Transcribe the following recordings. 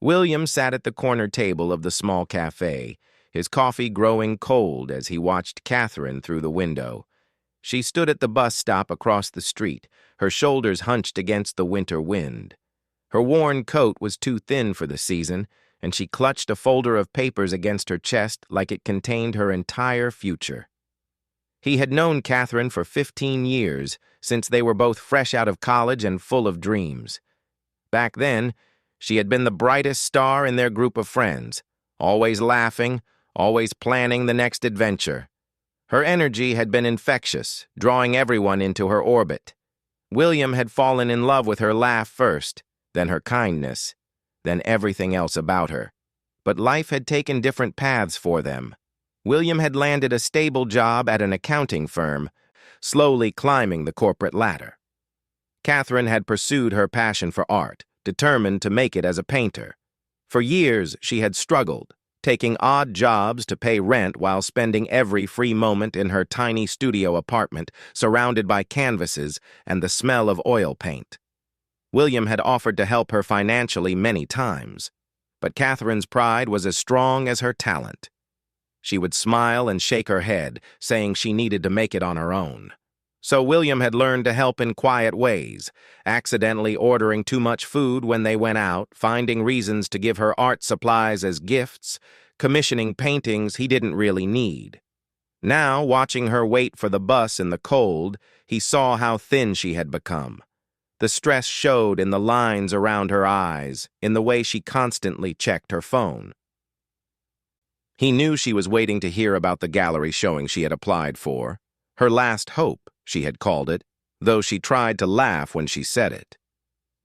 William sat at the corner table of the small cafe, his coffee growing cold as he watched Catherine through the window. She stood at the bus stop across the street, her shoulders hunched against the winter wind. Her worn coat was too thin for the season, and she clutched a folder of papers against her chest like it contained her entire future. He had known Catherine for 15 years, since they were both fresh out of college and full of dreams. Back then, she had been the brightest star in their group of friends, always laughing, always planning the next adventure. Her energy had been infectious, drawing everyone into her orbit. William had fallen in love with her laugh first, then her kindness, then everything else about her. But life had taken different paths for them. William had landed a stable job at an accounting firm, slowly climbing the corporate ladder. Catherine had pursued her passion for art, determined to make it as a painter. For years, she had struggled, taking odd jobs to pay rent while spending every free moment in her tiny studio apartment, surrounded by canvases and the smell of oil paint. William had offered to help her financially many times, but Catherine's pride was as strong as her talent. She would smile and shake her head, saying she needed to make it on her own. So William had learned to help in quiet ways, accidentally ordering too much food when they went out, finding reasons to give her art supplies as gifts, commissioning paintings he didn't really need. Now, watching her wait for the bus in the cold, he saw how thin she had become. The stress showed in the lines around her eyes, in the way she constantly checked her phone. He knew she was waiting to hear about the gallery showing she had applied for. Her last hope, she had called it, though she tried to laugh when she said it.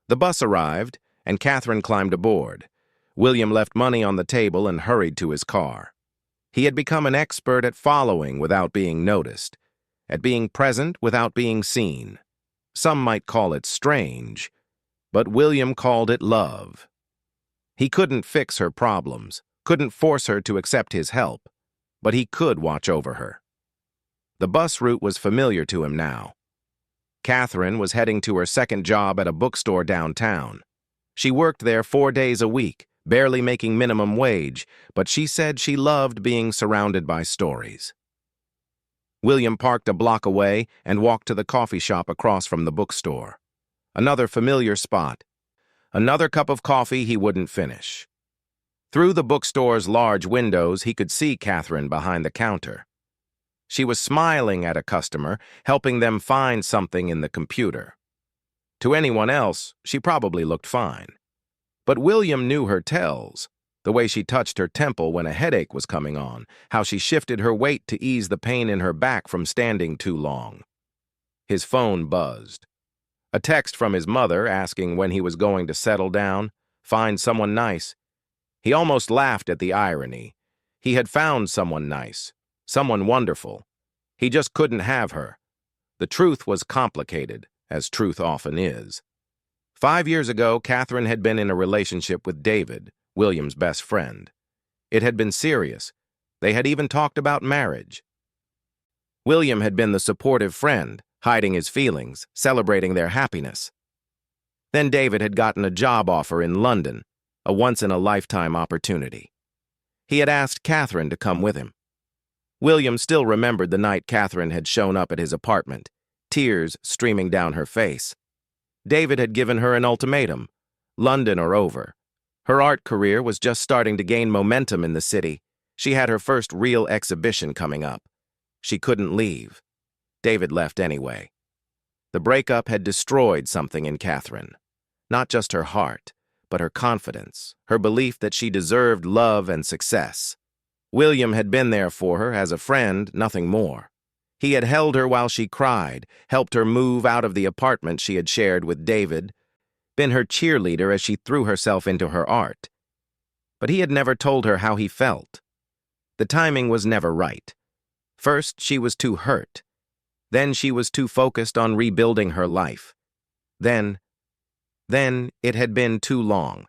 The bus arrived, and Catherine climbed aboard. William left money on the table and hurried to his car. He had become an expert at following without being noticed, at being present without being seen. Some might call it strange, but William called it love. He couldn't fix her problems, couldn't force her to accept his help, but he could watch over her. The bus route was familiar to him now. Catherine was heading to her second job at a bookstore downtown. She worked there 4 days a week, barely making minimum wage, but she said she loved being surrounded by stories. William parked a block away and walked to the coffee shop across from the bookstore. Another familiar spot. Another cup of coffee he wouldn't finish. Through the bookstore's large windows, he could see Catherine behind the counter. She was smiling at a customer, helping them find something in the computer. To anyone else, she probably looked fine. But William knew her tells, the way she touched her temple when a headache was coming on, how she shifted her weight to ease the pain in her back from standing too long. His phone buzzed. A text from his mother asking when he was going to settle down, find someone nice. He almost laughed at the irony. He had found someone nice. Someone wonderful. He just couldn't have her. The truth was complicated, as truth often is. 5 years ago, Catherine had been in a relationship with David, William's best friend. It had been serious. They had even talked about marriage. William had been the supportive friend, hiding his feelings, celebrating their happiness. Then David had gotten a job offer in London, a once-in-a-lifetime opportunity. He had asked Catherine to come with him. William still remembered the night Catherine had shown up at his apartment, tears streaming down her face. David had given her an ultimatum, London or over. Her art career was just starting to gain momentum in the city. She had her first real exhibition coming up. She couldn't leave. David left anyway. The breakup had destroyed something in Catherine. Not just her heart, but her confidence, her belief that she deserved love and success. William had been there for her as a friend, nothing more. He had held her while she cried, helped her move out of the apartment she had shared with David, been her cheerleader as she threw herself into her art. But he had never told her how he felt. The timing was never right. First, she was too hurt. Then she was too focused on rebuilding her life. Then it had been too long.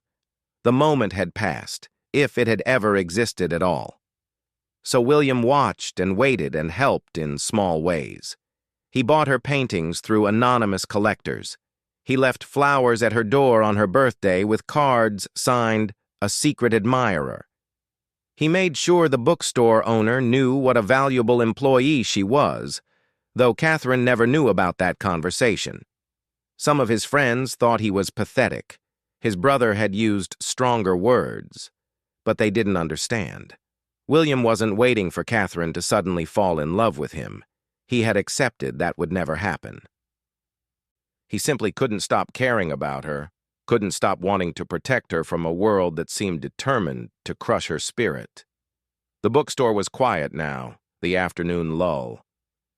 The moment had passed, if it had ever existed at all. So William watched and waited and helped in small ways. He bought her paintings through anonymous collectors. He left flowers at her door on her birthday with cards signed, a secret admirer. He made sure the bookstore owner knew what a valuable employee she was, though Catherine never knew about that conversation. Some of his friends thought he was pathetic. His brother had used stronger words, but they didn't understand. William wasn't waiting for Catherine to suddenly fall in love with him. He had accepted that would never happen. He simply couldn't stop caring about her, couldn't stop wanting to protect her from a world that seemed determined to crush her spirit. The bookstore was quiet now, the afternoon lull.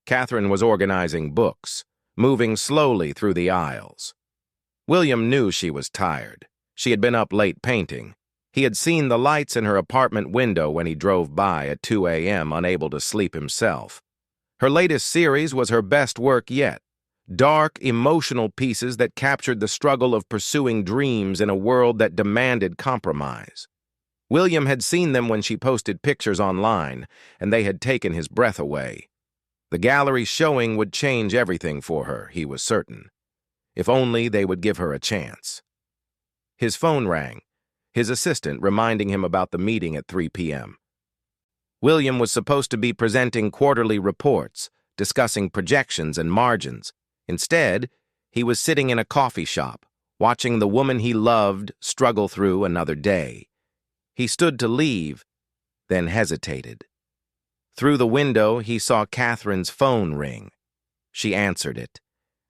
Catherine was organizing books, moving slowly through the aisles. William knew she was tired. She had been up late painting. He had seen the lights in her apartment window when he drove by at 2 a.m., unable to sleep himself. Her latest series was her best work yet. Dark, emotional pieces that captured the struggle of pursuing dreams in a world that demanded compromise. William had seen them when she posted pictures online, and they had taken his breath away. The gallery showing would change everything for her, he was certain. If only they would give her a chance. His phone rang, his assistant reminding him about the meeting at 3 p.m. William was supposed to be presenting quarterly reports, discussing projections and margins. Instead, he was sitting in a coffee shop, watching the woman he loved struggle through another day. He stood to leave, then hesitated. Through the window, he saw Catherine's phone ring. She answered it,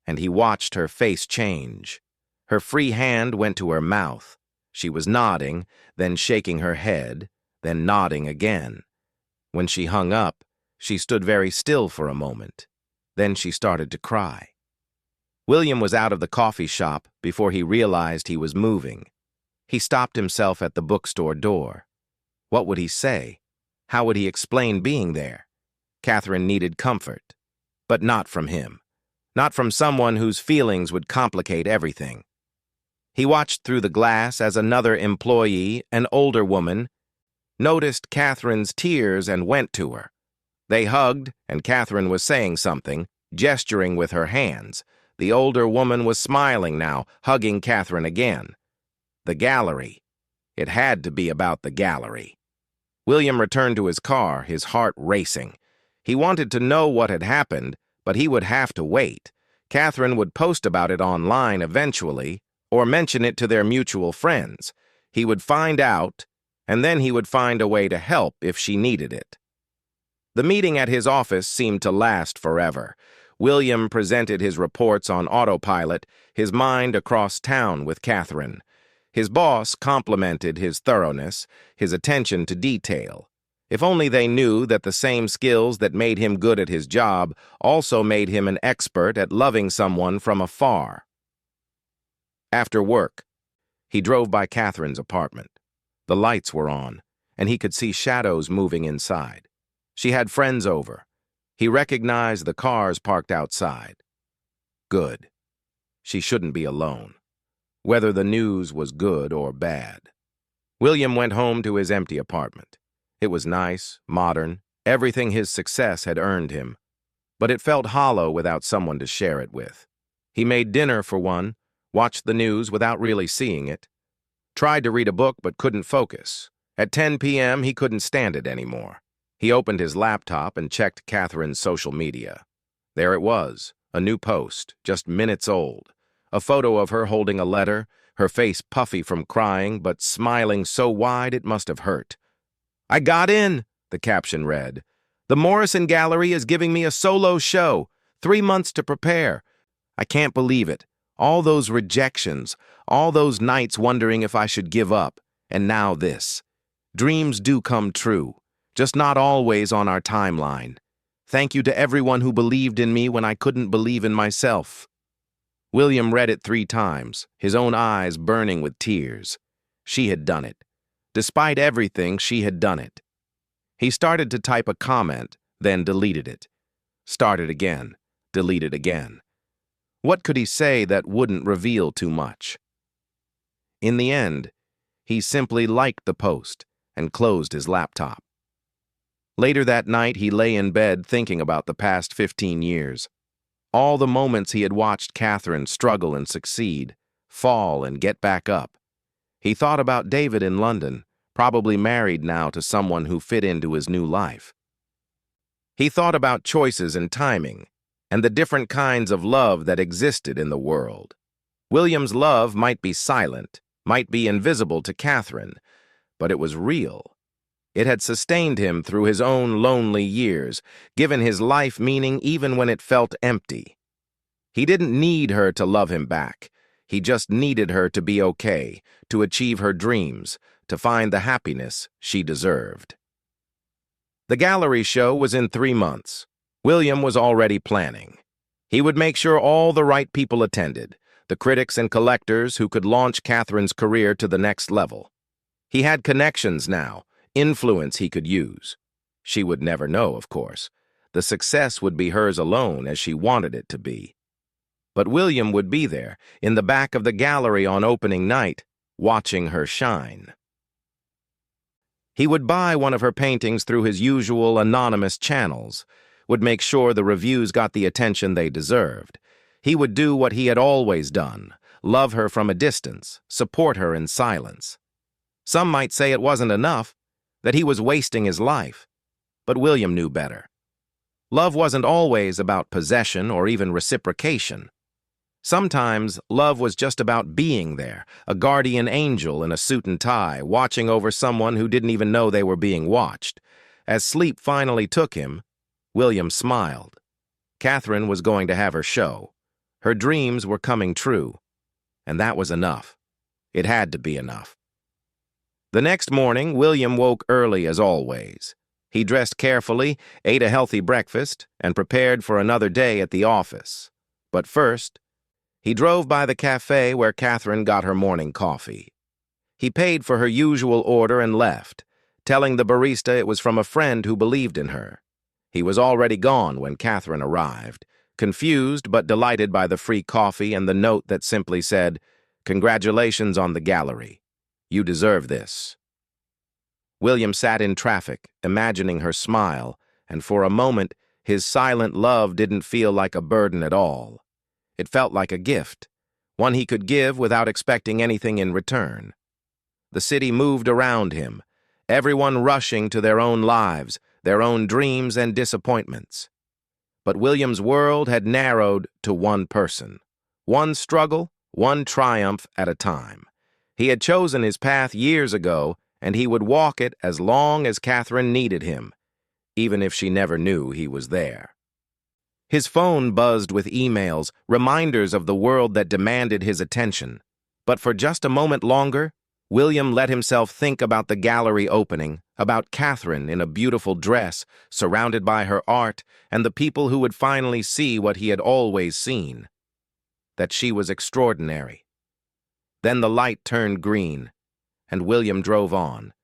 and he watched her face change. Her free hand went to her mouth. She was nodding, then shaking her head, then nodding again. When she hung up, she stood very still for a moment. Then she started to cry. William was out of the coffee shop before he realized he was moving. He stopped himself at the bookstore door. What would he say? How would he explain being there? Catherine needed comfort, but not from him. Not from someone whose feelings would complicate everything. He watched through the glass as another employee, an older woman, noticed Catherine's tears and went to her. They hugged, and Catherine was saying something, gesturing with her hands. The older woman was smiling now, hugging Catherine again. The gallery. It had to be about the gallery. William returned to his car, his heart racing. He wanted to know what had happened, but he would have to wait. Catherine would post about it online eventually, or mention it to their mutual friends. He would find out, and then he would find a way to help if she needed it. The meeting at his office seemed to last forever. William presented his reports on autopilot, his mind across town with Catherine. His boss complimented his thoroughness, his attention to detail. If only they knew that the same skills that made him good at his job also made him an expert at loving someone from afar. After work, he drove by Catherine's apartment. The lights were on, and he could see shadows moving inside. She had friends over. He recognized the cars parked outside. Good. She shouldn't be alone, whether the news was good or bad. William went home to his empty apartment. It was nice, modern, everything his success had earned him. But it felt hollow without someone to share it with. He made dinner for one, watched the news without really seeing it, tried to read a book but couldn't focus. At 10 p.m., he couldn't stand it anymore. He opened his laptop and checked Catherine's social media. There it was, a new post, just minutes old. A photo of her holding a letter, her face puffy from crying, but smiling so wide it must have hurt. "I got in," the caption read. "The Morrison Gallery is giving me a solo show. 3 months to prepare. I can't believe it. All those rejections, all those nights wondering if I should give up, and now this. Dreams do come true. Just not always on our timeline. Thank you to everyone who believed in me when I couldn't believe in myself." William read it 3 times, his own eyes burning with tears. She had done it. Despite everything, she had done it. He started to type a comment, then deleted it. Started again, deleted again. What could he say that wouldn't reveal too much? In the end, he simply liked the post and closed his laptop. Later that night, he lay in bed thinking about the past 15 years. All the moments he had watched Catherine struggle and succeed, fall and get back up. He thought about David in London, probably married now to someone who fit into his new life. He thought about choices and timing, and the different kinds of love that existed in the world. William's love might be silent, might be invisible to Catherine, but it was real. It had sustained him through his own lonely years, given his life meaning even when it felt empty. He didn't need her to love him back. He just needed her to be okay, to achieve her dreams, to find the happiness she deserved. The gallery show was in 3 months. William was already planning. He would make sure all the right people attended, the critics and collectors who could launch Catherine's career to the next level. He had connections now, influence he could use. She would never know, of course. The success would be hers alone, as she wanted it to be. But William would be there, in the back of the gallery on opening night, watching her shine. He would buy one of her paintings through his usual anonymous channels, would make sure the reviews got the attention they deserved. He would do what he had always done, love her from a distance, support her in silence. Some might say it wasn't enough, that he was wasting his life. But William knew better. Love wasn't always about possession or even reciprocation. Sometimes love was just about being there, a guardian angel in a suit and tie, watching over someone who didn't even know they were being watched. As sleep finally took him, William smiled. Catherine was going to have her show. Her dreams were coming true. And that was enough. It had to be enough. The next morning, William woke early as always. He dressed carefully, ate a healthy breakfast, and prepared for another day at the office. But first, he drove by the cafe where Catherine got her morning coffee. He paid for her usual order and left, telling the barista it was from a friend who believed in her. He was already gone when Catherine arrived, confused but delighted by the free coffee and the note that simply said, "Congratulations on the gallery. You deserve this." William sat in traffic, imagining her smile, and for a moment, his silent love didn't feel like a burden at all. It felt like a gift, one he could give without expecting anything in return. The city moved around him, everyone rushing to their own lives, their own dreams and disappointments. But William's world had narrowed to one person, one struggle, one triumph at a time. He had chosen his path years ago, and he would walk it as long as Catherine needed him, even if she never knew he was there. His phone buzzed with emails, reminders of the world that demanded his attention. But for just a moment longer, William let himself think about the gallery opening, about Catherine in a beautiful dress, surrounded by her art, and the people who would finally see what he had always seen, that she was extraordinary. Then the light turned green, and William drove on,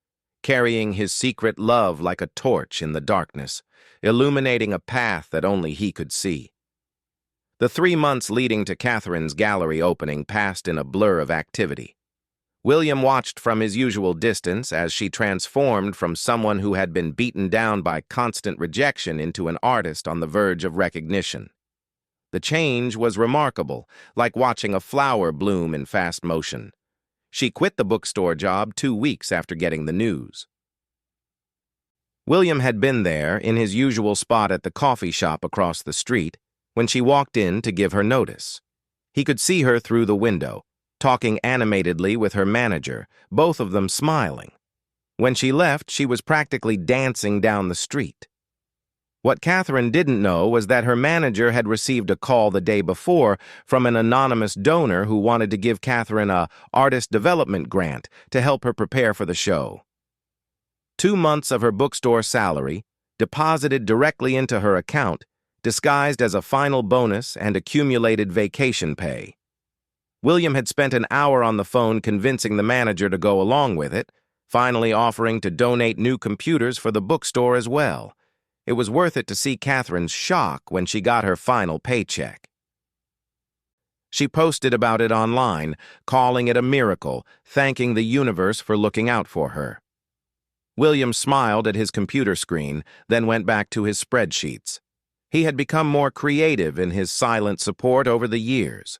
carrying his secret love like a torch in the darkness, illuminating a path that only he could see. The 3 months leading to Catherine's gallery opening passed in a blur of activity. William watched from his usual distance as she transformed from someone who had been beaten down by constant rejection into an artist on the verge of recognition. The change was remarkable, like watching a flower bloom in fast motion. She quit the bookstore job 2 weeks after getting the news. William had been there, in his usual spot at the coffee shop across the street, when she walked in to give her notice. He could see her through the window, talking animatedly with her manager, both of them smiling. When she left, she was practically dancing down the street. What Catherine didn't know was that her manager had received a call the day before from an anonymous donor who wanted to give Catherine a artist development grant to help her prepare for the show. 2 months of her bookstore salary, deposited directly into her account, disguised as a final bonus and accumulated vacation pay. William had spent an hour on the phone convincing the manager to go along with it, finally offering to donate new computers for the bookstore as well. It was worth it to see Catherine's shock when she got her final paycheck. She posted about it online, calling it a miracle, thanking the universe for looking out for her. William smiled at his computer screen, then went back to his spreadsheets. He had become more creative in his silent support over the years.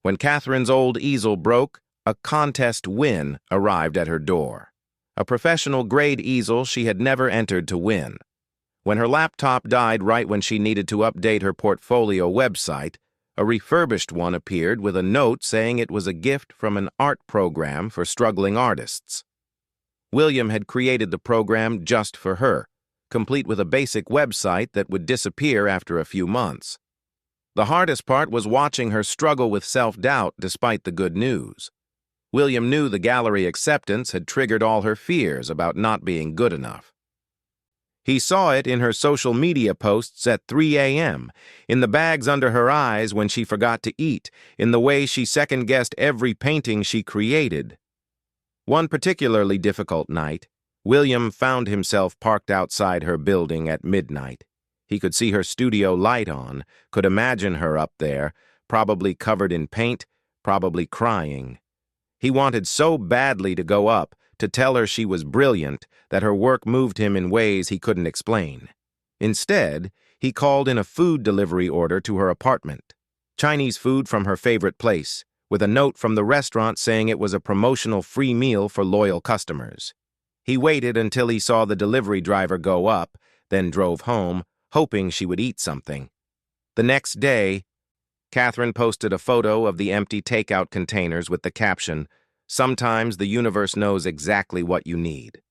When Catherine's old easel broke, a contest win arrived at her door. A professional-grade easel she had never entered to win. When her laptop died right when she needed to update her portfolio website, a refurbished one appeared with a note saying it was a gift from an art program for struggling artists. William had created the program just for her, complete with a basic website that would disappear after a few months. The hardest part was watching her struggle with self-doubt despite the good news. William knew the gallery acceptance had triggered all her fears about not being good enough. He saw it in her social media posts at 3 a.m., in the bags under her eyes when she forgot to eat, in the way she second-guessed every painting she created. One particularly difficult night, William found himself parked outside her building at midnight. He could see her studio light on, could imagine her up there, probably covered in paint, probably crying. He wanted so badly to go up, to tell her she was brilliant, that her work moved him in ways he couldn't explain. Instead, he called in a food delivery order to her apartment. Chinese food from her favorite place, with a note from the restaurant saying it was a promotional free meal for loyal customers. He waited until he saw the delivery driver go up, then drove home, hoping she would eat something. The next day, Catherine posted a photo of the empty takeout containers with the caption, "Sometimes the universe knows exactly what you need."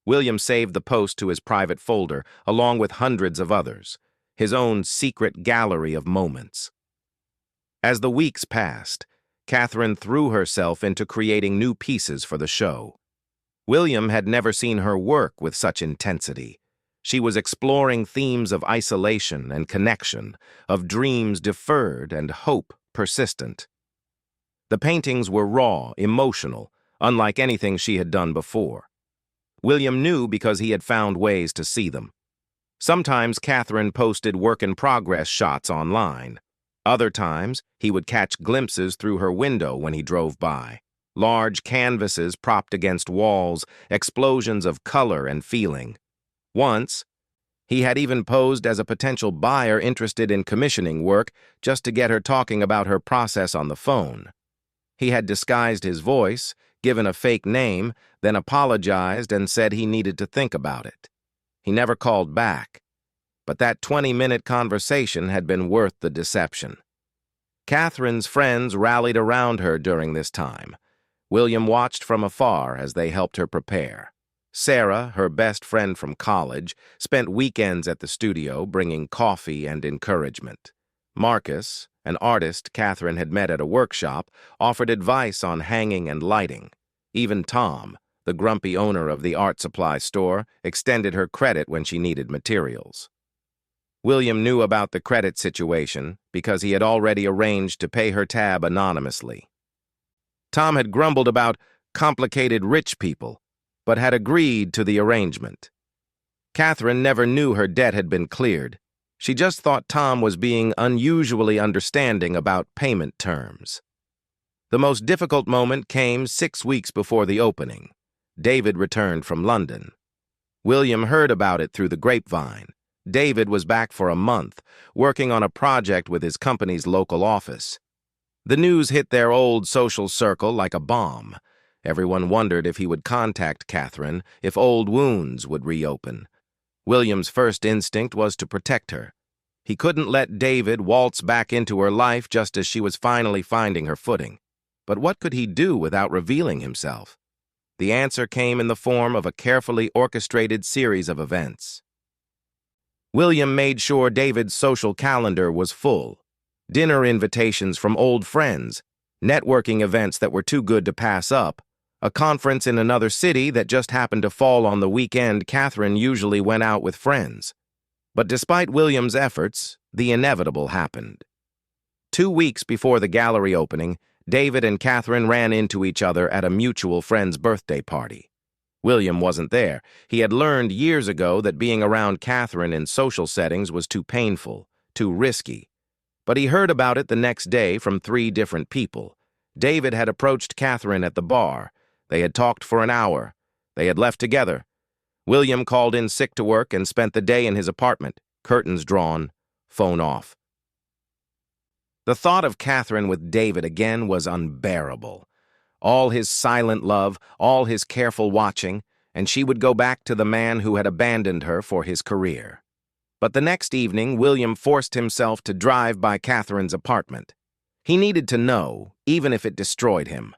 William saved the post to his private folder, along with hundreds of others, his own secret gallery of moments. As the weeks passed, Catherine threw herself into creating new pieces for the show. William had never seen her work with such intensity. She was exploring themes of isolation and connection, of dreams deferred and hope persistent. The paintings were raw, emotional, unlike anything she had done before. William knew because he had found ways to see them. Sometimes Catherine posted work-in-progress shots online. Other times, he would catch glimpses through her window when he drove by. Large canvases propped against walls, explosions of color and feeling. Once, he had even posed as a potential buyer interested in commissioning work just to get her talking about her process on the phone. He had disguised his voice, given a fake name, then apologized and said he needed to think about it. He never called back, but that 20-minute conversation had been worth the deception. Catherine's friends rallied around her during this time. William watched from afar as they helped her prepare. Sarah, her best friend from college, spent weekends at the studio bringing coffee and encouragement. Marcus, an artist Catherine had met at a workshop, offered advice on hanging and lighting. Even Tom, the grumpy owner of the art supply store, extended her credit when she needed materials. William knew about the credit situation because he had already arranged to pay her tab anonymously. Tom had grumbled about complicated rich people, but had agreed to the arrangement. Catherine never knew her debt had been cleared. She just thought Tom was being unusually understanding about payment terms. The most difficult moment came 6 weeks before the opening. David returned from London. William heard about it through the grapevine. David was back for a month, working on a project with his company's local office. The news hit their old social circle like a bomb. Everyone wondered if he would contact Catherine, if old wounds would reopen. William's first instinct was to protect her. He couldn't let David waltz back into her life just as she was finally finding her footing. But what could he do without revealing himself? The answer came in the form of a carefully orchestrated series of events. William made sure David's social calendar was full. Dinner invitations from old friends, networking events that were too good to pass up, a conference in another city that just happened to fall on the weekend Catherine usually went out with friends. But despite William's efforts, the inevitable happened. 2 weeks before the gallery opening, David and Catherine ran into each other at a mutual friend's birthday party. William wasn't there. He had learned years ago that being around Catherine in social settings was too painful, too risky. But he heard about it the next day from 3 different people. David had approached Catherine at the bar. They had talked for an hour. They had left together. William called in sick to work and spent the day in his apartment, curtains drawn, phone off. The thought of Catherine with David again was unbearable. all his silent love, all his careful watching, and she would go back to the man who had abandoned her for his career. But the next evening, William forced himself to drive by Catherine's apartment. He needed to know, even if it destroyed him.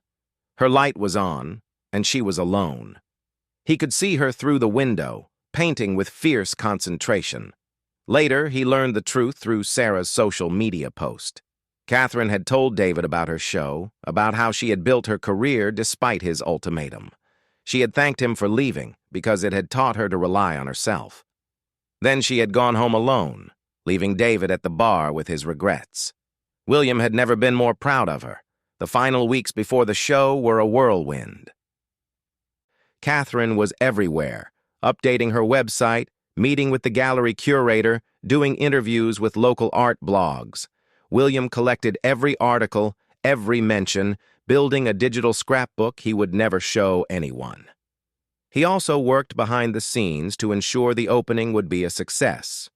Her light was on, and she was alone. He could see her through the window, painting with fierce concentration. Later, he learned the truth through Sarah's social media post. Catherine had told David about her show, about how she had built her career despite his ultimatum. She had thanked him for leaving because it had taught her to rely on herself. Then she had gone home alone, leaving David at the bar with his regrets. William had never been more proud of her. The final weeks before the show were a whirlwind. Catherine was everywhere, updating her website, meeting with the gallery curator, doing interviews with local art blogs. William collected every article, every mention, building a digital scrapbook he would never show anyone. He also worked behind the scenes to ensure the opening would be a success.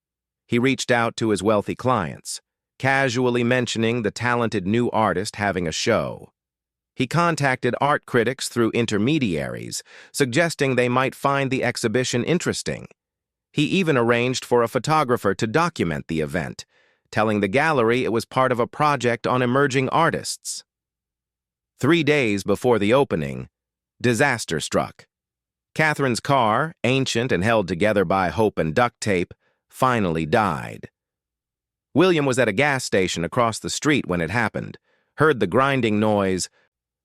He reached out to his wealthy clients, casually mentioning the talented new artist having a show. He contacted art critics through intermediaries, suggesting they might find the exhibition interesting. He even arranged for a photographer to document the event, telling the gallery it was part of a project on emerging artists. 3 days before the opening, disaster struck. Catherine's car, ancient and held together by hope and duct tape, finally died. William was at a gas station across the street when it happened, heard the grinding noise,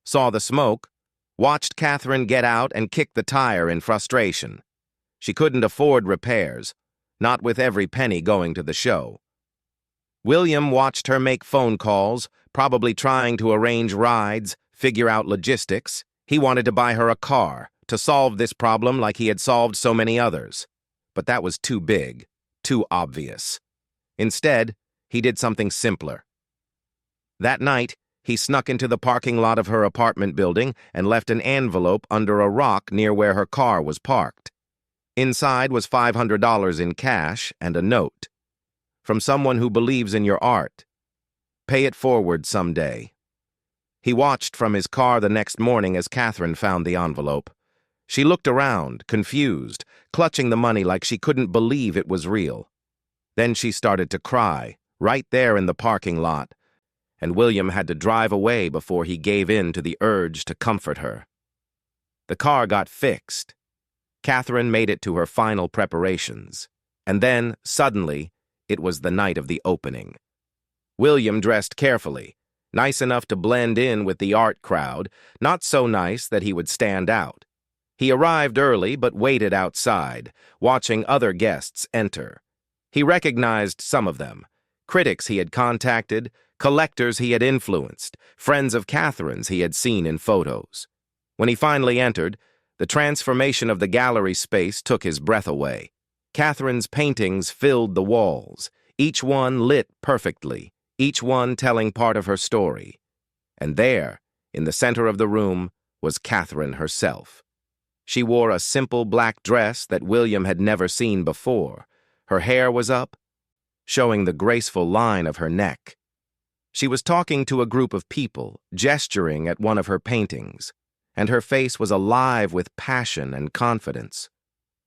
saw the smoke, watched Catherine get out and kick the tire in frustration. She couldn't afford repairs, not with every penny going to the show. William watched her make phone calls, probably trying to arrange rides, figure out logistics. He wanted to buy her a car, to solve this problem like he had solved so many others. But that was too big, too obvious. Instead, he did something simpler. That night, he snuck into the parking lot of her apartment building and left an envelope under a rock near where her car was parked. Inside was $500 in cash and a note. From someone who believes in your art. Pay it forward someday. He watched from his car the next morning as Catherine found the envelope. She looked around, confused, clutching the money like she couldn't believe it was real. Then she started to cry, right there in the parking lot, and William had to drive away before he gave in to the urge to comfort her. The car got fixed. Catherine made it to her final preparations, and then, suddenly, it was the night of the opening. William dressed carefully, nice enough to blend in with the art crowd, not so nice that he would stand out. He arrived early but waited outside, watching other guests enter. He recognized some of them, critics he had contacted, collectors he had influenced, friends of Catherine's he had seen in photos. When he finally entered, the transformation of the gallery space took his breath away. Catherine's paintings filled the walls, each one lit perfectly, each one telling part of her story. And there, in the center of the room, was Catherine herself. She wore a simple black dress that William had never seen before. Her hair was up, showing the graceful line of her neck. She was talking to a group of people, gesturing at one of her paintings, and her face was alive with passion and confidence.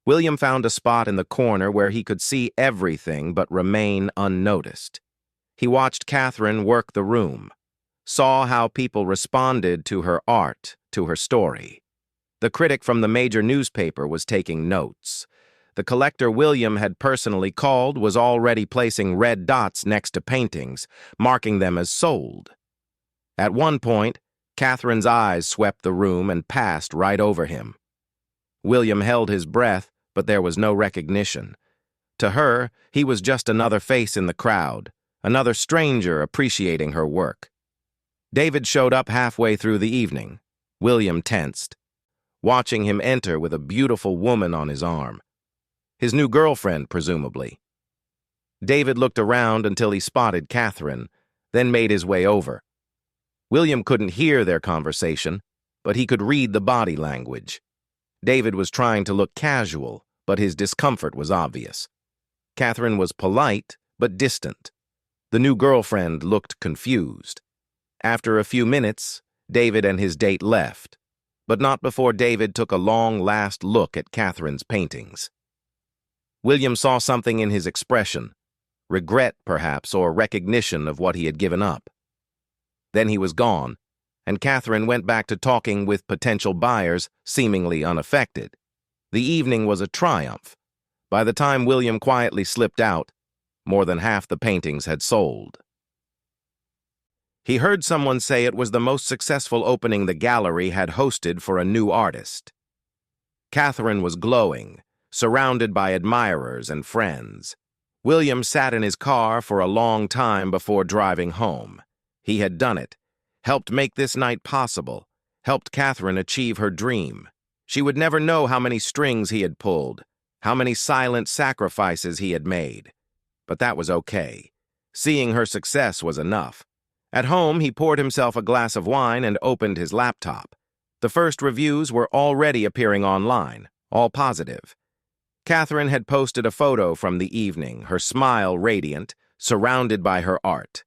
William found a spot in the corner where he could see everything but remain unnoticed. He watched Catherine work the room, saw how people responded to her art, to her story. The critic from the major newspaper was taking notes. The collector William had personally called was already placing red dots next to paintings, marking them as sold. At one point, Catherine's eyes swept the room and passed right over him. William held his breath, but there was no recognition. To her, he was just another face in the crowd, another stranger appreciating her work. David showed up halfway through the evening. William tensed, watching him enter with a beautiful woman on his arm. His new girlfriend, presumably. David looked around until he spotted Catherine, then made his way over. William couldn't hear their conversation, but he could read the body language. David was trying to look casual, but his discomfort was obvious. Catherine was polite, but distant. The new girlfriend looked confused. After a few minutes, David and his date left, but not before David took a long last look at Catherine's paintings. William saw something in his expression, regret perhaps, or recognition of what he had given up. Then he was gone, and Catherine went back to talking with potential buyers, seemingly unaffected. The evening was a triumph. By the time William quietly slipped out, more than half the paintings had sold. He heard someone say it was the most successful opening the gallery had hosted for a new artist. Catherine was glowing, surrounded by admirers and friends. William sat in his car for a long time before driving home. He had done it, helped make this night possible, helped Catherine achieve her dream. She would never know how many strings he had pulled, how many silent sacrifices he had made. But that was okay. Seeing her success was enough. At home, he poured himself a glass of wine and opened his laptop. The first reviews were already appearing online, all positive. Catherine had posted a photo from the evening, her smile radiant, surrounded by her art.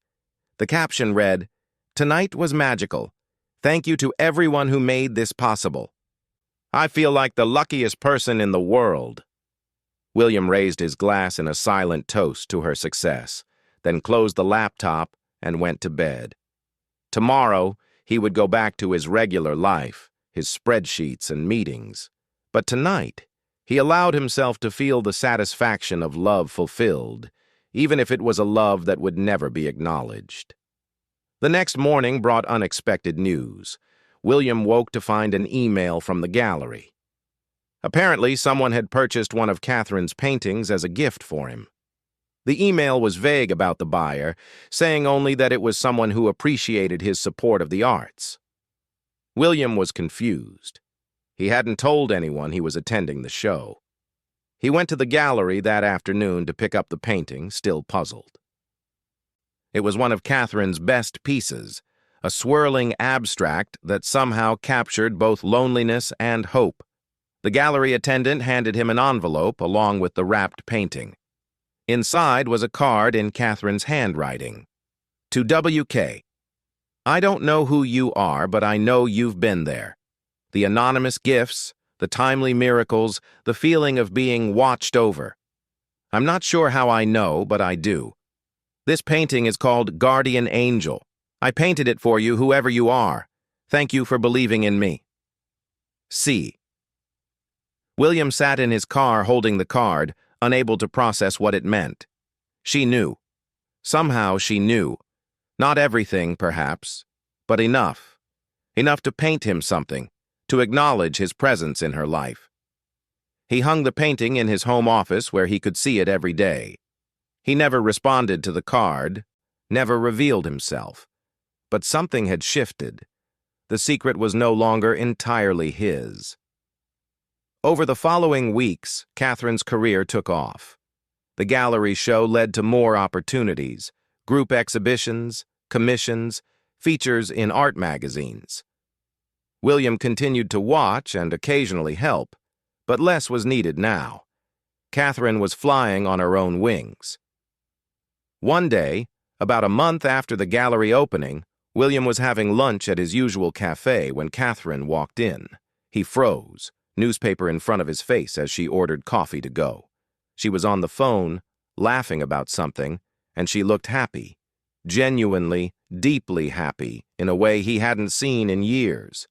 The caption read, "Tonight was magical. Thank you to everyone who made this possible. I feel like the luckiest person in the world." William raised his glass in a silent toast to her success, then closed the laptop and went to bed. Tomorrow, he would go back to his regular life, his spreadsheets and meetings. But tonight, he allowed himself to feel the satisfaction of love fulfilled, even if it was a love that would never be acknowledged. The next morning brought unexpected news. William woke to find an email from the gallery. Apparently, someone had purchased one of Catherine's paintings as a gift for him. The email was vague about the buyer, saying only that it was someone who appreciated his support of the arts. William was confused. He hadn't told anyone he was attending the show. He went to the gallery that afternoon to pick up the painting, still puzzled. It was one of Catherine's best pieces, a swirling abstract that somehow captured both loneliness and hope. The gallery attendant handed him an envelope along with the wrapped painting. Inside was a card in Catherine's handwriting. To W.K. I don't know who you are, but I know you've been there. The anonymous gifts, the timely miracles, the feeling of being watched over. I'm not sure how I know, but I do. This painting is called Guardian Angel. I painted it for you, whoever you are. Thank you for believing in me. C. William sat in his car holding the card, unable to process what it meant. She knew. Somehow she knew. Not everything, perhaps, but enough. Enough to paint him something, to acknowledge his presence in her life. He hung the painting in his home office where he could see it every day. He never responded to the card, never revealed himself. But something had shifted. The secret was no longer entirely his. Over the following weeks, Catherine's career took off. The gallery show led to more opportunities, group exhibitions, commissions, features in art magazines. William continued to watch and occasionally help, but less was needed now. Catherine was flying on her own wings. One day, about a month after the gallery opening, William was having lunch at his usual cafe when Catherine walked in. He froze, newspaper in front of his face as she ordered coffee to go. She was on the phone, laughing about something, and she looked happy, genuinely, deeply happy, in a way he hadn't seen in years.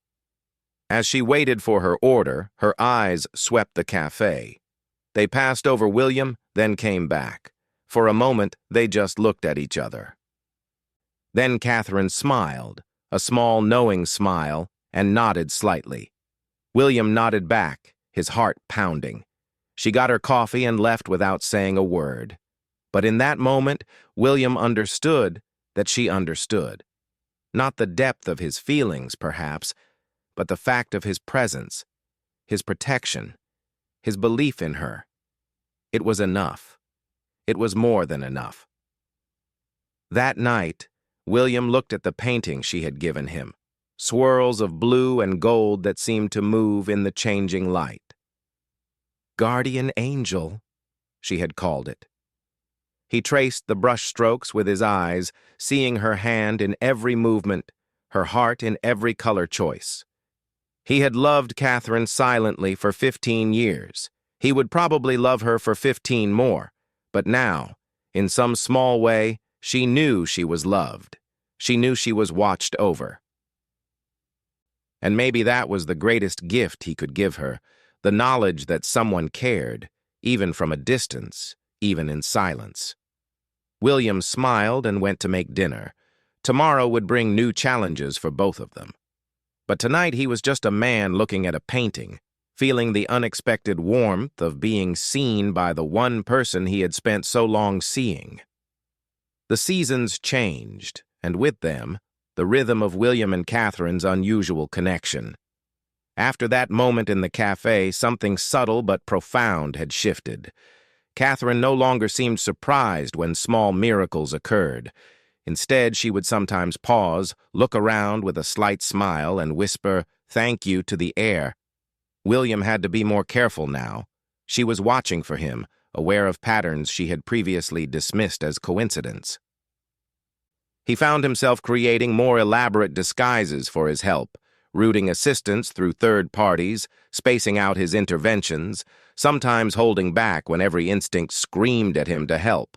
As she waited for her order, her eyes swept the cafe. They passed over William, then came back. For a moment, they just looked at each other. Then Catherine smiled, a small knowing smile, and nodded slightly. William nodded back, his heart pounding. She got her coffee and left without saying a word. But in that moment, William understood that she understood. Not the depth of his feelings, perhaps, but the fact of his presence, his protection, his belief in her. It was enough. It was more than enough. That night, William looked at the painting she had given him, swirls of blue and gold that seemed to move in the changing light. Guardian Angel, she had called it. He traced the brush strokes with his eyes, seeing her hand in every movement, her heart in every color choice. He had loved Catherine silently for 15 years. He would probably love her for 15 more. But now, in some small way, she knew she was loved. She knew she was watched over. And maybe that was the greatest gift he could give her, the knowledge that someone cared, even from a distance, even in silence. William smiled and went to make dinner. Tomorrow would bring new challenges for both of them. But tonight he was just a man looking at a painting, feeling the unexpected warmth of being seen by the one person he had spent so long seeing. The seasons changed, and with them, the rhythm of William and Catherine's unusual connection. After that moment in the cafe, something subtle but profound had shifted. Catherine no longer seemed surprised when small miracles occurred. Instead, she would sometimes pause, look around with a slight smile, and whisper, "Thank you," to the air. William had to be more careful now. She was watching for him, aware of patterns she had previously dismissed as coincidence. He found himself creating more elaborate disguises for his help, routing assistance through third parties, spacing out his interventions, sometimes holding back when every instinct screamed at him to help.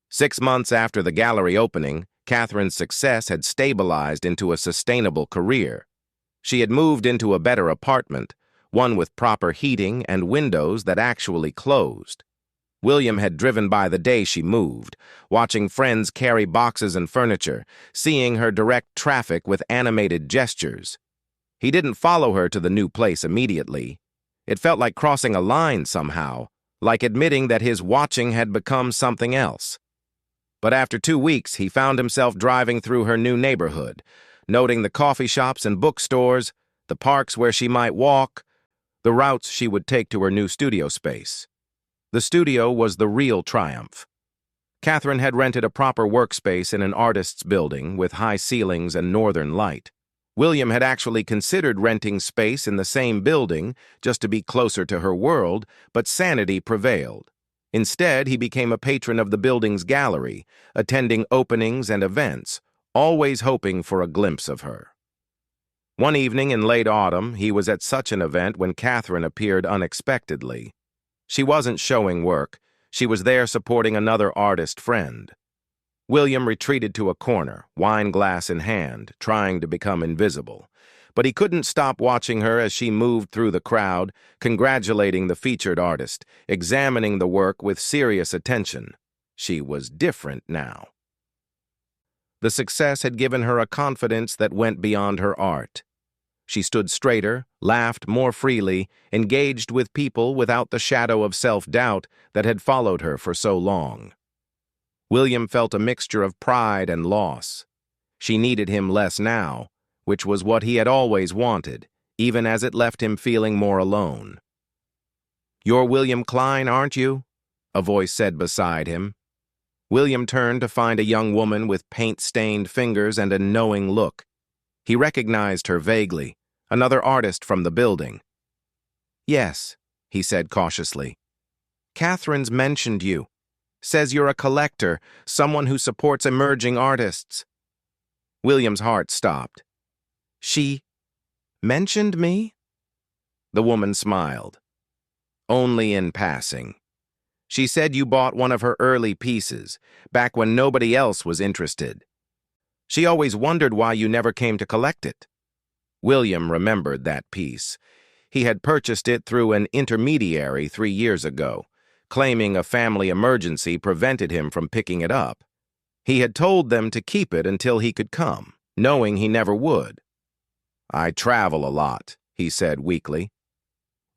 6 months after the gallery opening, Catherine's success had stabilized into a sustainable career. She had moved into a better apartment, one with proper heating and windows that actually closed. William had driven by the day she moved, watching friends carry boxes and furniture, seeing her direct traffic with animated gestures. He didn't follow her to the new place immediately. It felt like crossing a line somehow, like admitting that his watching had become something else. But after 2 weeks, he found himself driving through her new neighborhood, noting the coffee shops and bookstores, the parks where she might walk, the routes she would take to her new studio space. The studio was the real triumph. Catherine had rented a proper workspace in an artist's building with high ceilings and northern light. William had actually considered renting space in the same building just to be closer to her world, but sanity prevailed. Instead, he became a patron of the building's gallery, attending openings and events, always hoping for a glimpse of her. One evening in late autumn, he was at such an event when Catherine appeared unexpectedly. She wasn't showing work. She was there supporting another artist friend. William retreated to a corner, wine glass in hand, trying to become invisible. But he couldn't stop watching her as she moved through the crowd, congratulating the featured artist, examining the work with serious attention. She was different now. The success had given her a confidence that went beyond her art. She stood straighter, laughed more freely, engaged with people without the shadow of self-doubt that had followed her for so long. William felt a mixture of pride and loss. She needed him less now, which was what he had always wanted, even as it left him feeling more alone. "You're William Klein, aren't you?" a voice said beside him. William turned to find a young woman with paint-stained fingers and a knowing look. He recognized her vaguely, another artist from the building. "Yes," he said cautiously. "Catherine's mentioned you. Says you're a collector, someone who supports emerging artists." William's heart stopped. "She mentioned me?" The woman smiled. "Only in passing. She said you bought one of her early pieces, back when nobody else was interested. She always wondered why you never came to collect it." William remembered that piece. He had purchased it through an intermediary 3 years ago, claiming a family emergency prevented him from picking it up. He had told them to keep it until he could come, knowing he never would. "I travel a lot," he said weakly.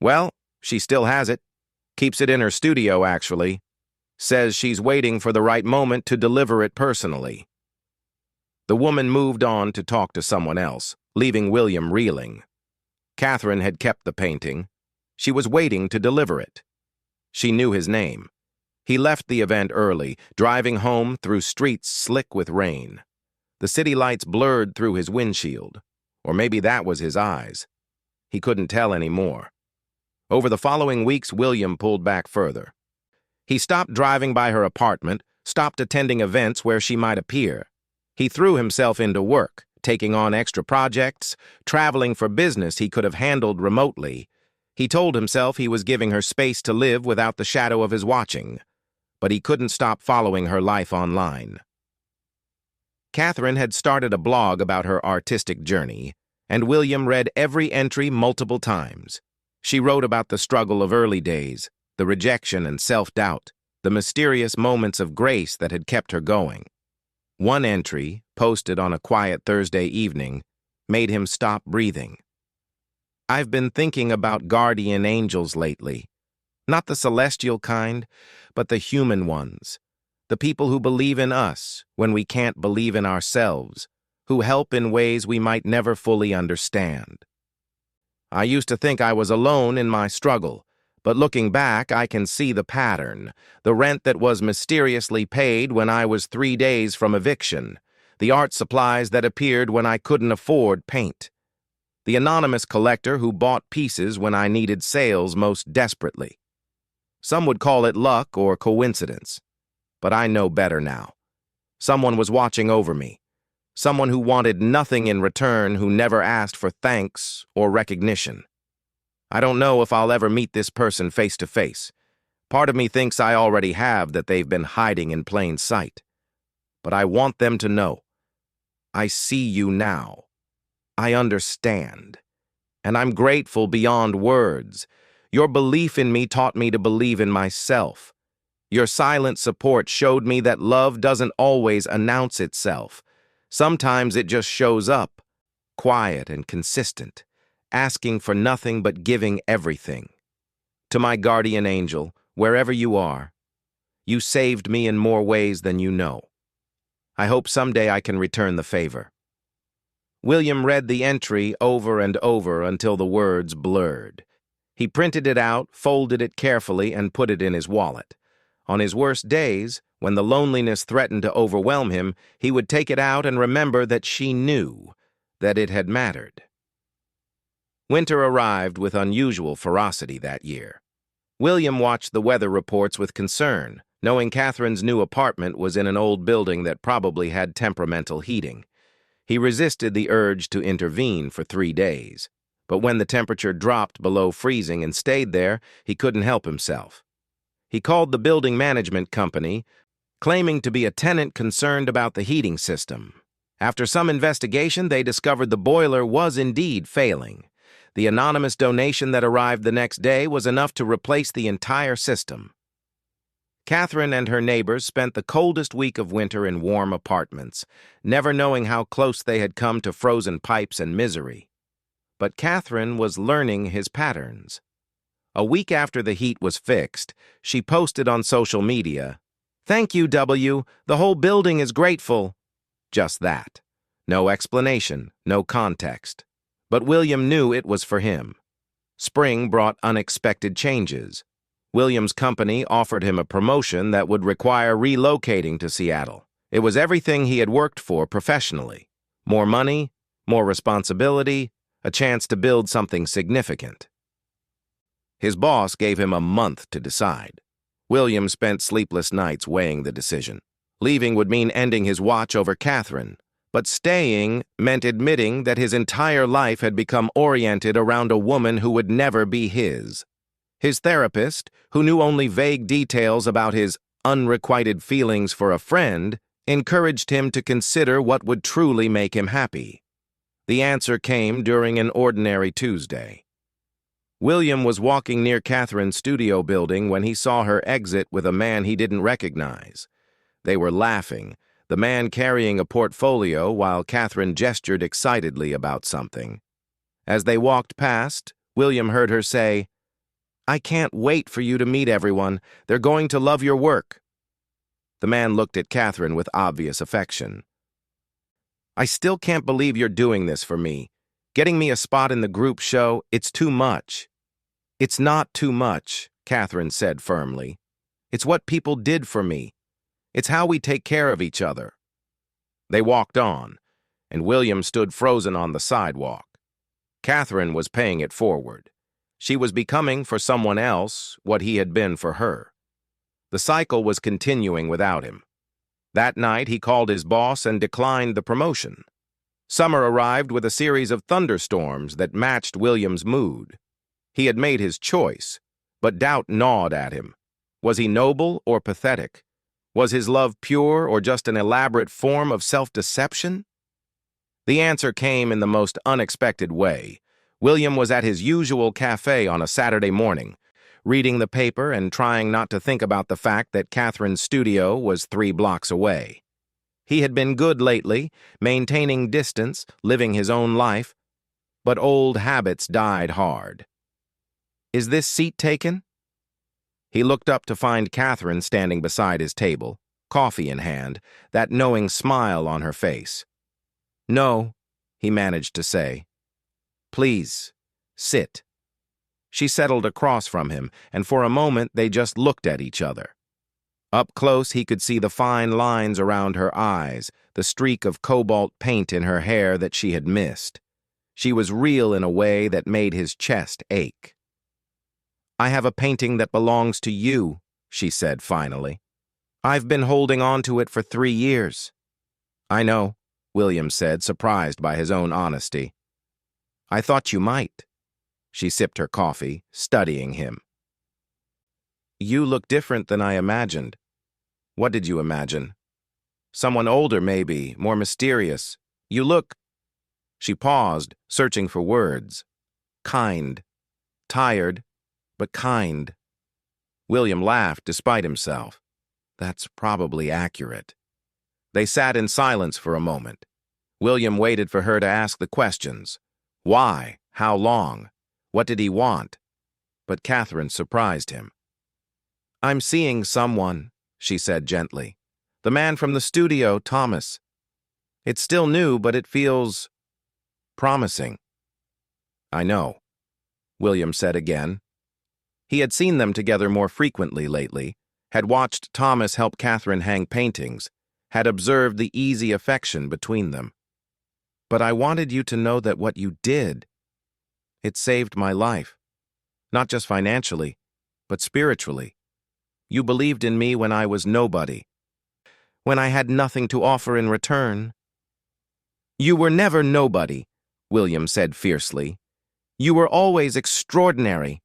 "Well, she still has it. Keeps it in her studio, actually. Says she's waiting for the right moment to deliver it personally." The woman moved on to talk to someone else, leaving William reeling. Catherine had kept the painting. She was waiting to deliver it. She knew his name. He left the event early, driving home through streets slick with rain. The city lights blurred through his windshield. Or maybe that was his eyes. He couldn't tell anymore. Over the following weeks, William pulled back further. He stopped driving by her apartment, stopped attending events where she might appear. He threw himself into work, taking on extra projects, traveling for business he could have handled remotely. He told himself he was giving her space to live without the shadow of his watching, but he couldn't stop following her life online. Catherine had started a blog about her artistic journey, and William read every entry multiple times. She wrote about the struggle of early days, the rejection and self-doubt, the mysterious moments of grace that had kept her going. One entry, posted on a quiet Thursday evening, made him stop breathing. "I've been thinking about guardian angels lately. Not the celestial kind, but the human ones. The people who believe in us when we can't believe in ourselves, who help in ways we might never fully understand. I used to think I was alone in my struggle, but looking back, I can see the pattern, the rent that was mysteriously paid when I was 3 days from eviction, the art supplies that appeared when I couldn't afford paint, the anonymous collector who bought pieces when I needed sales most desperately. Some would call it luck or coincidence, but I know better now. Someone was watching over me, someone who wanted nothing in return, who never asked for thanks or recognition. I don't know if I'll ever meet this person face to face. Part of me thinks I already have, that they've been hiding in plain sight. But I want them to know. I see you now. I understand. And I'm grateful beyond words. Your belief in me taught me to believe in myself. Your silent support showed me that love doesn't always announce itself. Sometimes it just shows up, quiet and consistent, asking for nothing but giving everything. To my guardian angel, wherever you are, you saved me in more ways than you know. I hope someday I can return the favor." William read the entry over and over until the words blurred. He printed it out, folded it carefully, and put it in his wallet. On his worst days, when the loneliness threatened to overwhelm him, he would take it out and remember that she knew, that it had mattered. Winter arrived with unusual ferocity that year. William watched the weather reports with concern, knowing Catherine's new apartment was in an old building that probably had temperamental heating. He resisted the urge to intervene for 3 days, but when the temperature dropped below freezing and stayed there, he couldn't help himself. He called the building management company, claiming to be a tenant concerned about the heating system. After some investigation, they discovered the boiler was indeed failing. The anonymous donation that arrived the next day was enough to replace the entire system. Catherine and her neighbors spent the coldest week of winter in warm apartments, never knowing how close they had come to frozen pipes and misery. But Catherine was learning his patterns. A week after the heat was fixed, she posted on social media, "Thank you, W. The whole building is grateful." Just that. No explanation, no context. But William knew it was for him. Spring brought unexpected changes. William's company offered him a promotion that would require relocating to Seattle. It was everything he had worked for professionally. More money, more responsibility, a chance to build something significant. His boss gave him a month to decide. William spent sleepless nights weighing the decision. Leaving would mean ending his watch over Catherine, but staying meant admitting that his entire life had become oriented around a woman who would never be his. His therapist, who knew only vague details about his unrequited feelings for a friend, encouraged him to consider what would truly make him happy. The answer came during an ordinary Tuesday. William was walking near Catherine's studio building when he saw her exit with a man he didn't recognize. They were laughing, the man carrying a portfolio while Catherine gestured excitedly about something. As they walked past, William heard her say, "I can't wait for you to meet everyone. They're going to love your work." The man looked at Catherine with obvious affection. "I still can't believe you're doing this for me. Getting me a spot in the group show, it's too much." "It's not too much," Catherine said firmly. "It's what people did for me. It's how we take care of each other." They walked on, and William stood frozen on the sidewalk. Catherine was paying it forward. She was becoming for someone else what he had been for her. The cycle was continuing without him. That night, he called his boss and declined the promotion. Summer arrived with a series of thunderstorms that matched William's mood. He had made his choice, but doubt gnawed at him. Was he noble or pathetic? Was his love pure or just an elaborate form of self-deception? The answer came in the most unexpected way. William was at his usual cafe on a Saturday morning, reading the paper and trying not to think about the fact that Catherine's studio was 3 blocks away. He had been good lately, maintaining distance, living his own life, but old habits died hard. "Is this seat taken?" He looked up to find Catherine standing beside his table, coffee in hand, that knowing smile on her face. "No," he managed to say. "Please, sit." She settled across from him, and for a moment they just looked at each other. Up close he could see the fine lines around her eyes, the streak of cobalt paint in her hair that she had missed. She was real in a way that made his chest ache. "I have a painting that belongs to you," she said finally. "I've been holding on to it for 3 years." "I know," William said, surprised by his own honesty. "I thought you might." She sipped her coffee, studying him. "You look different than I imagined." "What did you imagine?" "Someone older, maybe, more mysterious. You look—" She paused, searching for words. "Kind. Tired, but kind." William laughed despite himself. That's probably accurate. They sat in silence for a moment. William waited for her to ask the questions. Why? How long? What did he want? But Catherine surprised him. "I'm seeing someone," she said gently. "The man from the studio, Thomas. It's still new, but it feels promising." "I know," William said again. He had seen them together more frequently lately, had watched Thomas help Catherine hang paintings, had observed the easy affection between them. "But I wanted you to know that what you did, it saved my life. Not just financially, but spiritually. You believed in me when I was nobody, when I had nothing to offer in return." "You were never nobody," William said fiercely. "You were always extraordinary.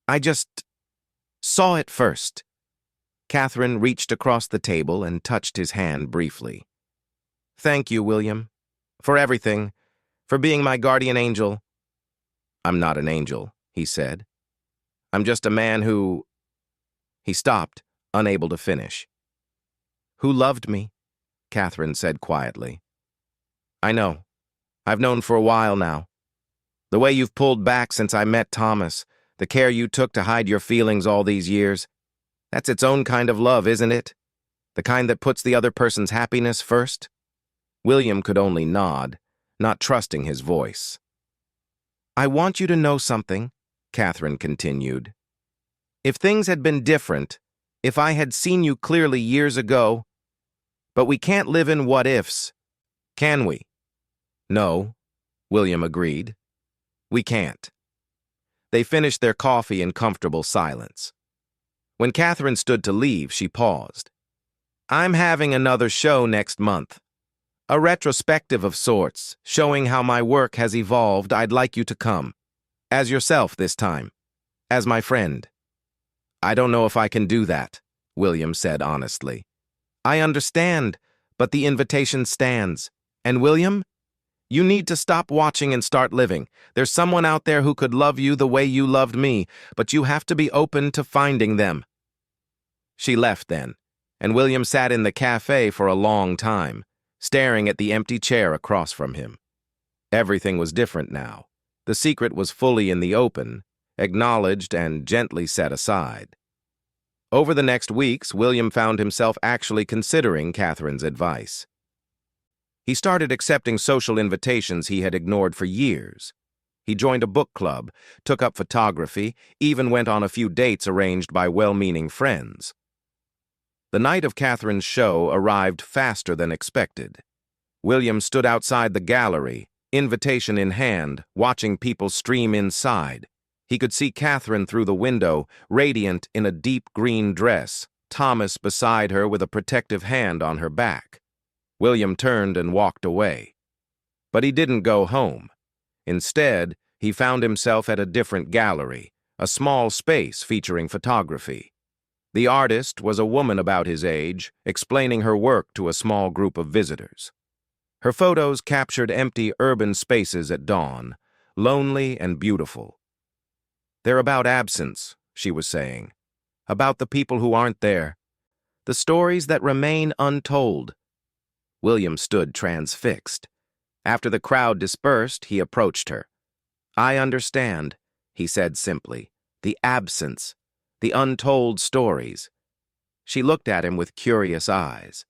I just saw it first." Catherine reached across the table and touched his hand briefly. "Thank you, William, for everything, for being my guardian angel." "I'm not an angel," he said. "I'm just a man who—" He stopped, unable to finish. "Who loved me," Catherine said quietly. "I know. I've known for a while now. The way you've pulled back since I met Thomas, the care you took to hide your feelings all these years, that's its own kind of love, isn't it? The kind that puts the other person's happiness first?" William could only nod, not trusting his voice. "I want you to know something," Catherine continued. "If things had been different, if I had seen you clearly years ago, but we can't live in what-ifs, can we?" "No," William agreed. "We can't." They finished their coffee in comfortable silence. When Catherine stood to leave, she paused. "I'm having another show next month. A retrospective of sorts, showing how my work has evolved. I'd like you to come. As yourself this time. As my friend." "I don't know if I can do that," William said honestly. "I understand, but the invitation stands. And William, you need to stop watching and start living. There's someone out there who could love you the way you loved me, but you have to be open to finding them." She left then, and William sat in the cafe for a long time, staring at the empty chair across from him. Everything was different now. The secret was fully in the open, acknowledged and gently set aside. Over the next weeks, William found himself actually considering Catherine's advice. He started accepting social invitations he had ignored for years. He joined a book club, took up photography, even went on a few dates arranged by well-meaning friends. The night of Catherine's show arrived faster than expected. William stood outside the gallery, invitation in hand, watching people stream inside. He could see Catherine through the window, radiant in a deep green dress, Thomas beside her with a protective hand on her back. William turned and walked away. But he didn't go home. Instead, he found himself at a different gallery, a small space featuring photography. The artist was a woman about his age, explaining her work to a small group of visitors. Her photos captured empty urban spaces at dawn, lonely and beautiful. "They're about absence," she was saying. "About the people who aren't there. The stories that remain untold." William stood transfixed. After the crowd dispersed, he approached her. "I understand," he said simply. "The absence. The untold stories." She looked at him with curious eyes.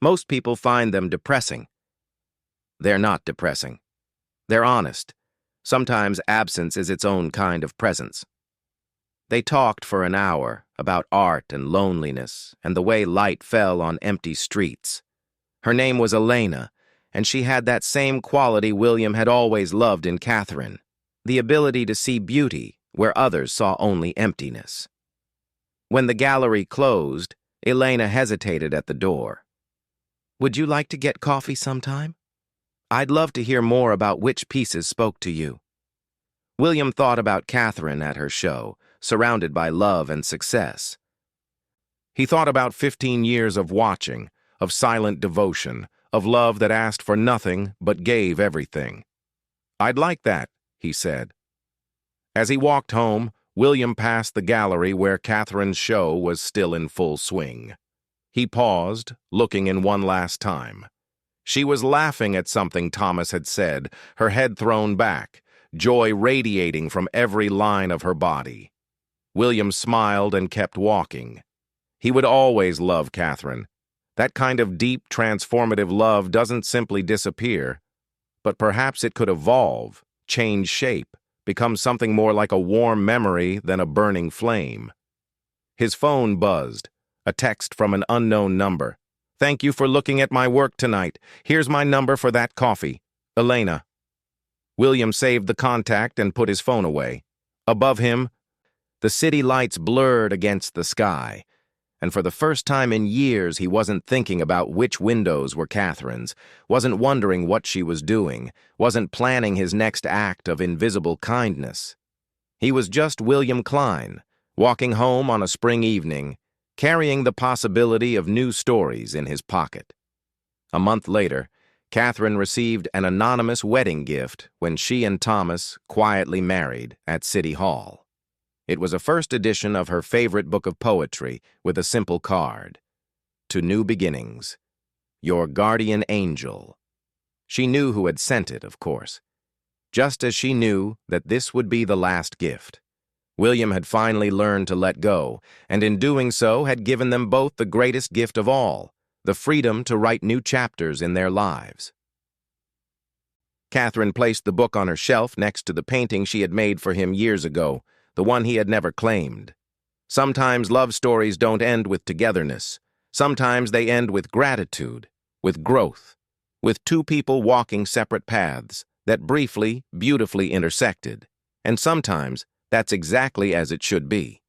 "Most people find them depressing." "They're not depressing. They're honest. Sometimes absence is its own kind of presence." They talked for an hour about art and loneliness and the way light fell on empty streets. Her name was Elena, and she had that same quality William had always loved in Catherine, the ability to see beauty where others saw only emptiness. When the gallery closed, Elena hesitated at the door. "Would you like to get coffee sometime? I'd love to hear more about which pieces spoke to you." William thought about Catherine at her show, surrounded by love and success. He thought about 15 years of watching, of silent devotion, of love that asked for nothing but gave everything. "I'd like that," he said. As he walked home, William passed the gallery where Catherine's show was still in full swing. He paused, looking in one last time. She was laughing at something Thomas had said, her head thrown back, joy radiating from every line of her body. William smiled and kept walking. He would always love Catherine. That kind of deep, transformative love doesn't simply disappear, but perhaps it could evolve, change shape, become something more like a warm memory than a burning flame. His phone buzzed, a text from an unknown number. "Thank you for looking at my work tonight. Here's my number for that coffee. Elena." William saved the contact and put his phone away. Above him, the city lights blurred against the sky, and for the first time in years he wasn't thinking about which windows were Catherine's, wasn't wondering what she was doing, wasn't planning his next act of invisible kindness. He was just William Klein, walking home on a spring evening, carrying the possibility of new stories in his pocket. A month later, Catherine received an anonymous wedding gift when she and Thomas quietly married at City Hall. It was a first edition of her favorite book of poetry with a simple card. "To new beginnings. Your guardian angel." She knew who had sent it, of course. Just as she knew that this would be the last gift. William had finally learned to let go, and in doing so had given them both the greatest gift of all, the freedom to write new chapters in their lives. Catherine placed the book on her shelf next to the painting she had made for him years ago, the one he had never claimed. Sometimes love stories don't end with togetherness. Sometimes they end with gratitude, with growth, with two people walking separate paths that briefly, beautifully intersected. And sometimes that's exactly as it should be.